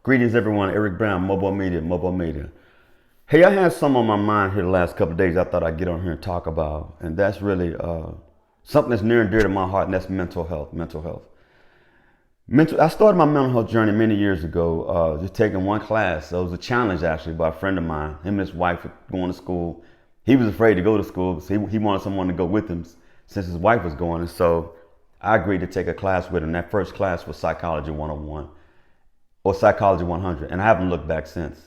Greetings, everyone. Eric Brown, MOBO-Media, MOBO-Media. Hey, I had some on my mind here the last couple of days I thought I'd get on here and talk about. And that's really something that's near and dear to my heart, and that's mental health. I started my mental health journey many years ago, just taking one class. So it was a challenge, actually, by a friend of mine. Him and his wife were going to school. He was afraid to go to school because he wanted someone to go with him since his wife was going. And so I agreed to take a class with him. That first class was Psychology 101. Or Psychology 100, and I haven't looked back since.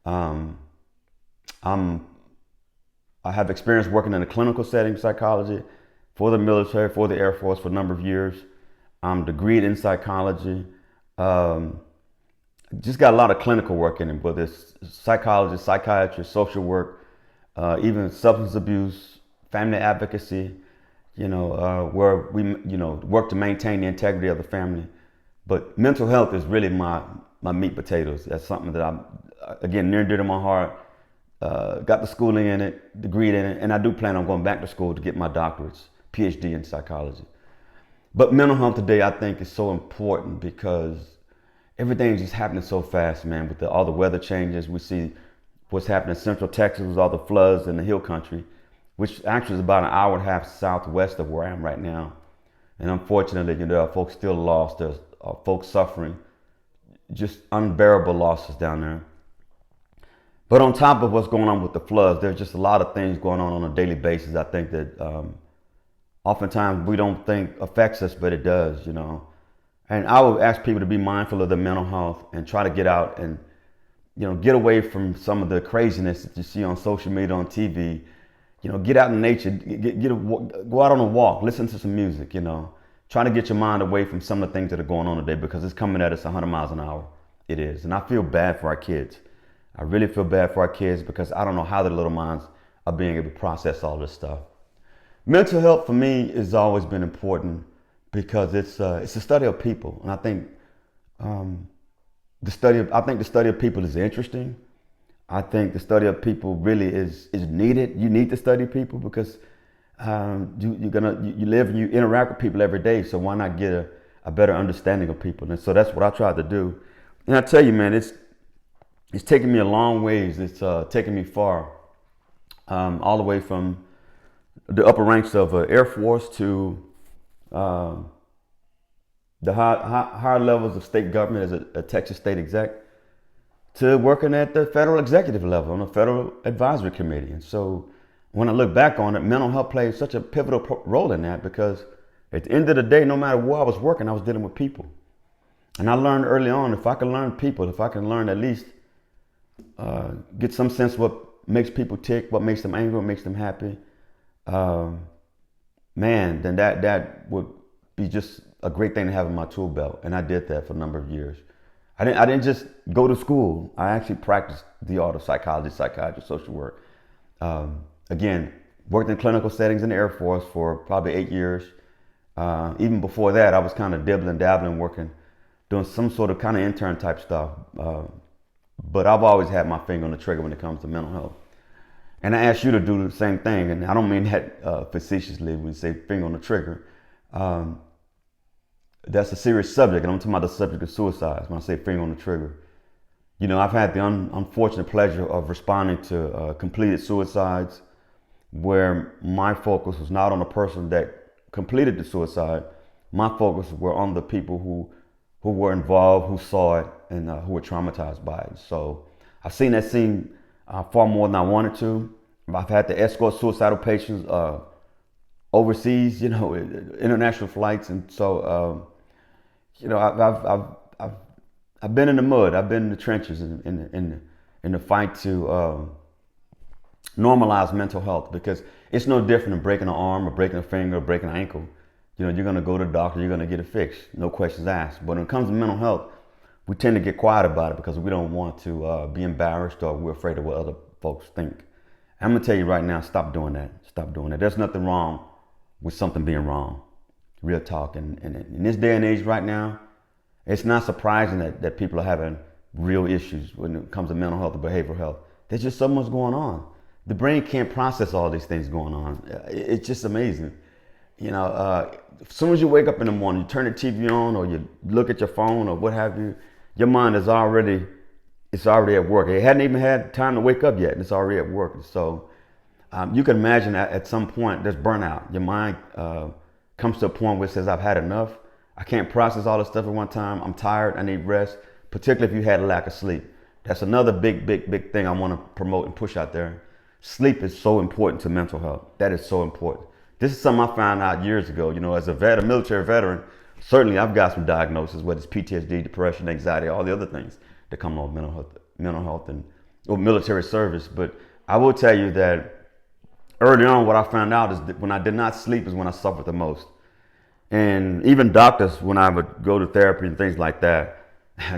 Um, I have experience working in a clinical setting, psychology, for the military, for the Air Force for a number of years. I'm degreed in psychology. Just got a lot of clinical work in it, whether it's psychology, psychiatry, social work, even substance abuse, family advocacy, where we, work to maintain the integrity of the family. But mental health is really my meat potatoes. That's something that I'm, again, near and dear to my heart. Got the schooling in it, degree in it, and I do plan on going back to school to get my doctorates, PhD in psychology. But mental health today, I think, is so important because everything's just happening so fast, man. With all the weather changes, we see what's happening in Central Texas with all the floods in the hill country, which actually is about an hour and a half southwest of where I am right now. And unfortunately, there are folks still lost. There's folks suffering just unbearable losses down there. But on top of what's going on with the floods, there's just a lot of things going on a daily basis. I think that oftentimes we don't think affects us, but it does, And I would ask people to be mindful of their mental health and try to get out and, get away from some of the craziness that you see on social media, on TV. Get out in nature, go out on a walk, listen to some music, Try to get your mind away from some of the things that are going on today because it's coming at us 100 miles an hour. It is. And I feel bad for our kids. I really feel bad for our kids because I don't know how their little minds are being able to process all this stuff. Mental health for me has always been important because it's the study of people. And I think the study of people is interesting. I think the study of people really is needed. You need to study people because you live and you interact with people every day. So why not get a better understanding of people? And so that's what I tried to do. And I tell you, man, it's taken me a long ways. It's taken me far, all the way from the upper ranks of Air Force to the higher levels of state government as a Texas state exec, to working at the federal executive level on the Federal Advisory Committee. And so when I look back on it, mental health played such a pivotal role in that because at the end of the day, no matter where I was working, I was dealing with people. And I learned early on, if I can learn people, if I can learn at least get some sense of what makes people tick, what makes them angry, what makes them happy, man, then that would be just a great thing to have in my tool belt. And I did that for a number of years. I didn't just go to school. I actually practiced the art of psychology, psychiatry, social work. Again, worked in clinical settings in the Air Force for probably 8 years. Even before that, I was kind of dabbling, working, doing some sort of kind of intern type stuff. But I've always had my finger on the trigger when it comes to mental health. And I ask you to do the same thing. And I don't mean that facetiously when you say finger on the trigger. That's a serious subject. And I'm talking about the subject of suicides when I say finger on the trigger. I've had the unfortunate pleasure of responding to completed suicides where my focus was not on the person that completed the suicide. My focus were on the people who were involved, who saw it, and who were traumatized by it. So I've seen that scene far more than I wanted to. I've had to escort suicidal patients overseas, international flights. And so, I've been in the mud. I've been in the trenches in the fight to normalize mental health because it's no different than breaking an arm or breaking a finger or breaking an ankle. You're going to go to the doctor, you're going to get it fixed, no questions asked. But when it comes to mental health, we tend to get quiet about it because we don't want to be embarrassed or we're afraid of what other folks think. I'm going to tell you right now, stop doing that. Stop doing that. There's nothing wrong with something being wrong. Real talk. And in this day and age right now, it's not surprising that people are having real issues when it comes to mental health or behavioral health. There's just so much going on. The brain can't process all these things going on. It's just amazing. As soon as you wake up in the morning, you turn the TV on or you look at your phone or what have you, your mind is already, it's already at work. It hadn't even had time to wake up yet, and it's already at work. So you can imagine that at some point there's burnout. Your mind comes to a point where it says, I've had enough. I can't process all this stuff at one time. I'm tired. I need rest, particularly if you had a lack of sleep. That's another big thing I want to promote and push out there. Sleep is so important to mental health. That is so important. This is something I found out years ago. As a military veteran, certainly I've got some diagnoses, whether it's PTSD, depression, anxiety, all the other things that come along with mental health or military service. But I will tell you that early on, what I found out is that when I did not sleep is when I suffered the most. And even doctors, when I would go to therapy and things like that,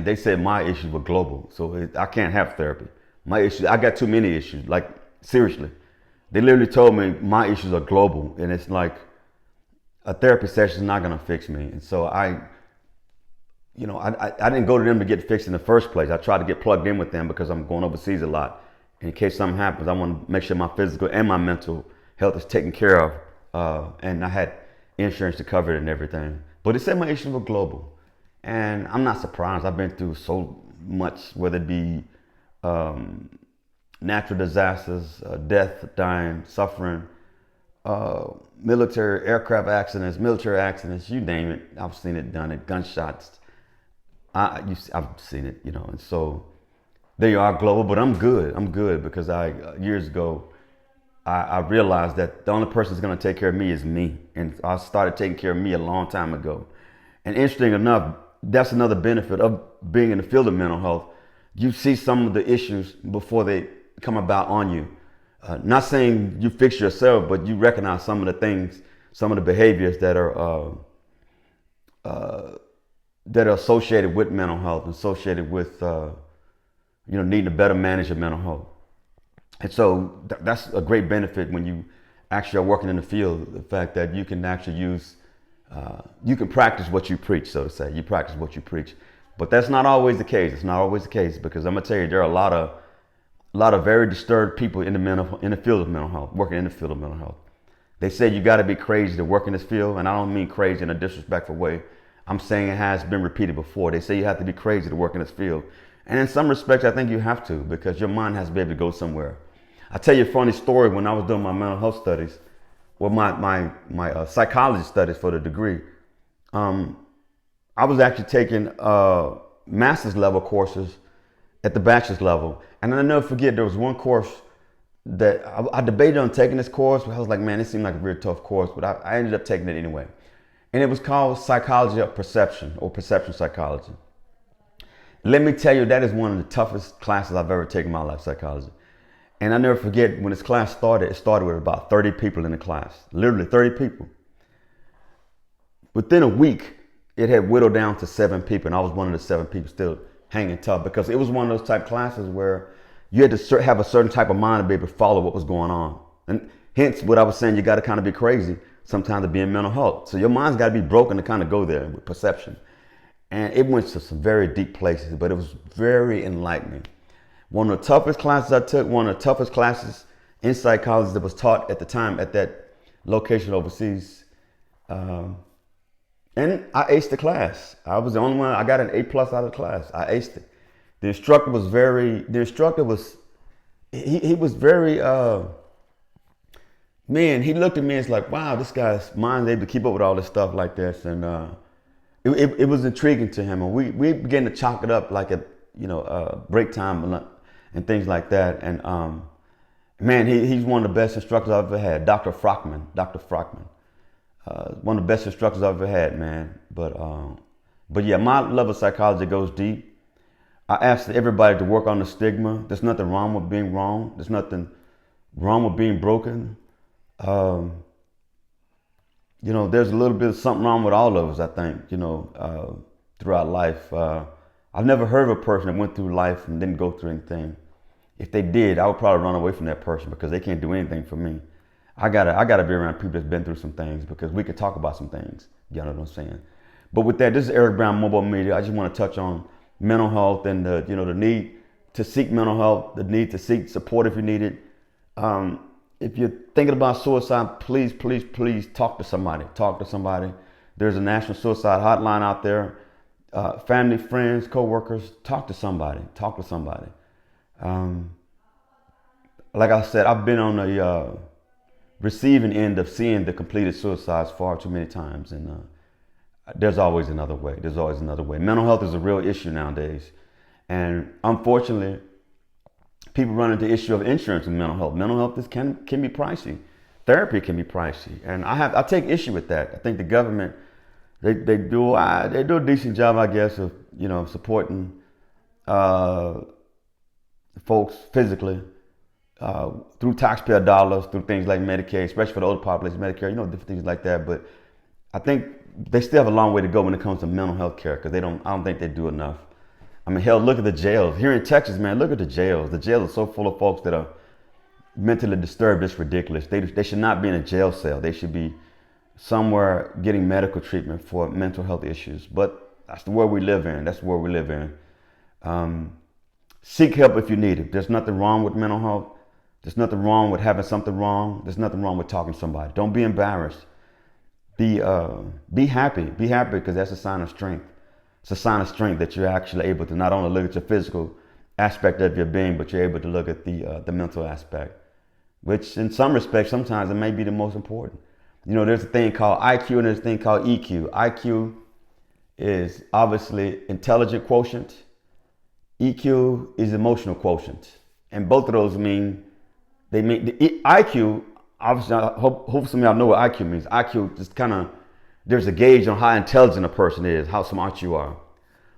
they said my issues were global. So I can't have therapy. My issues, I got too many issues, like seriously. They literally told me my issues are global, and it's like a therapy session is not gonna fix me. And so I didn't go to them to get fixed in the first place. I tried to get plugged in with them because I'm going overseas a lot. In case something happens, I want to make sure my physical and my mental health is taken care of. And I had insurance to cover it and everything. But it said my issues were global. And I'm not surprised. I've been through so much, whether it be natural disasters, death, dying, suffering, military aircraft accidents, military accidents, you name it. I've seen it done, gunshots. I've seen it, and so they are global, but I'm good because years ago, I realized that the only person that's going to take care of me is me. And I started taking care of me a long time ago. And interesting enough, that's another benefit of being in the field of mental health. You see some of the issues before they come about on you. Not saying you fix yourself, but you recognize some of the things, some of the behaviors that are associated with mental health, associated with needing to better manage your mental health. And so that's a great benefit when you actually are working in the field, the fact that you can actually you can practice what you preach, so to say. You practice what you preach. But that's not always the case. It's not always the case, because I'm going to tell you, there are a lot of very disturbed people in the field of mental health, working in the field of mental health. They say you got to be crazy to work in this field, and I don't mean crazy in a disrespectful way. I'm saying it has been repeated before. They say you have to be crazy to work in this field. And in some respects, I think you have to, because your mind has to be able to go somewhere. I'll tell you a funny story. When I was doing my mental health studies, well, my psychology studies for the degree, I was actually taking master's level courses at the bachelor's level. And I'll never forget, there was one course that I debated on taking this course, but I was like, man, it seemed like a very tough course, but I ended up taking it anyway. And it was called Psychology of Perception, or Perception Psychology. Let me tell you, that is one of the toughest classes I've ever taken in my life, psychology. And I never forget, when this class started, it started with about 30 people in the class, literally 30 people. Within a week, it had whittled down to 7 people, and I was one of the 7 people still hanging tough, because it was one of those type classes where you had to have a certain type of mind to be able to follow what was going on. And hence what I was saying, you got to kind of be crazy sometimes to be in mental health. So your mind's got to be broken to kind of go there with perception. And it went to some very deep places, but it was very enlightening. One of the toughest classes I took, one of the toughest classes in psychology that was taught at the time at that location overseas. And I aced the class. I was the only one. I got an A+ out of the class. I aced it. The instructor was he was very, man, he looked at me and was like, wow, this guy's mind's able to keep up with all this stuff like this. And it was intriguing to him. And we began to chalk it up like break time and things like that. And man, he's one of the best instructors I've ever had. Dr. Frockman. One of the best instructors I've ever had, man. But yeah, my love of psychology goes deep. I asked everybody to work on the stigma. There's nothing wrong with being wrong. There's nothing wrong with being broken. There's a little bit of something wrong with all of us, I think, throughout life. I've never heard of a person that went through life and didn't go through anything. If they did, I would probably run away from that person, because they can't do anything for me. I gotta be around people that's been through some things, because we could talk about some things. You know what I'm saying? But with that, this is Eric Brown, MOBO-Media. I just want to touch on mental health and the need to seek mental health, the need to seek support if you need it. If you're thinking about suicide, please, please, please talk to somebody. Talk to somebody. There's a national suicide hotline out there. Family, friends, co-workers, talk to somebody. Talk to somebody. Like I said, I've been on the receiving end of seeing the completed suicides far too many times, and there's always another way. There's always another way. Mental health is a real issue nowadays, and unfortunately, people run into the issue of insurance in mental health. Mental health can be pricey. Therapy can be pricey, and I take issue with that. I think the government they do a decent job, I guess, of supporting folks physically through taxpayer dollars, through things like Medicaid, especially for the older population, Medicare, different things like that. But I think they still have a long way to go when it comes to mental health care, because I don't think they do enough. I mean, hell, look at the jails. Here in Texas, man, look at the jails. The jails are so full of folks that are mentally disturbed, it's ridiculous. They should not be in a jail cell. They should be somewhere getting medical treatment for mental health issues. But that's the world we live in. That's the world we live in. Seek help if you need it. There's nothing wrong with mental health. There's nothing wrong with having something wrong. There's nothing wrong with talking to somebody. Don't be embarrassed. Be happy. Be happy, because that's a sign of strength. It's a sign of strength that you're actually able to not only look at your physical aspect of your being, but you're able to look at the mental aspect, which in some respects, sometimes it may be the most important. There's a thing called IQ and there's a thing called EQ. IQ is obviously intelligent quotient. EQ is emotional quotient. And both of those mean the IQ, obviously, I hope some of y'all know what IQ means. IQ just there's a gauge on how intelligent a person is, how smart you are.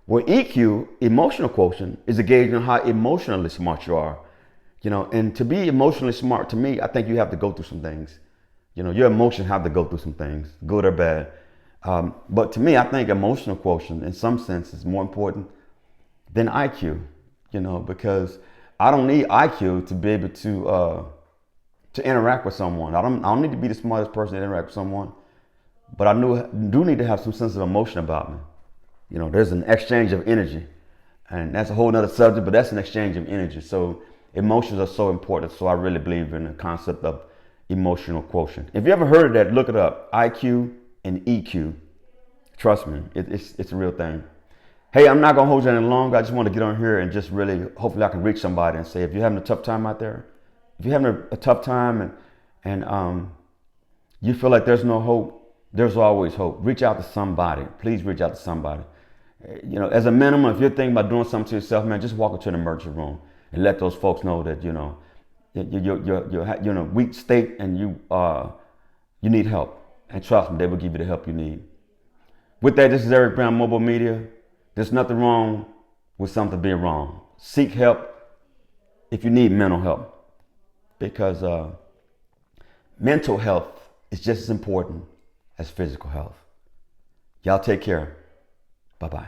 Well, EQ, emotional quotient, is a gauge on how emotionally smart you are. And to be emotionally smart, to me, I think you have to go through some things. Your emotions have to go through some things, good or bad. But to me, I think emotional quotient, in some sense, is more important than IQ. Because I don't need IQ to be able to interact with someone. I don't need to be the smartest person to interact with someone. But I do need to have some sense of emotion about me. There's an exchange of energy, and that's a whole nother subject, but that's an exchange of energy. So emotions are so important. So I really believe in the concept of emotional quotient. If you ever heard of that, look it up. IQ and EQ. Trust me, it's a real thing. Hey, I'm not going to hold you any longer. I just want to get on here and just really, hopefully I can reach somebody and say, if you're having a tough time out there, if you're having a tough time and you feel like there's no hope, there's always hope. Reach out to somebody. Please reach out to somebody. As a minimum, if you're thinking about doing something to yourself, man, just walk into an emergency room and let those folks know that, you're in a weak state and you need help. And trust me, they will give you the help you need. With that, this is Eric Brown, MOBO-Media. There's nothing wrong with something being wrong. Seek help if you need mental help, because mental health is just as important as physical health. Y'all take care. Bye-bye.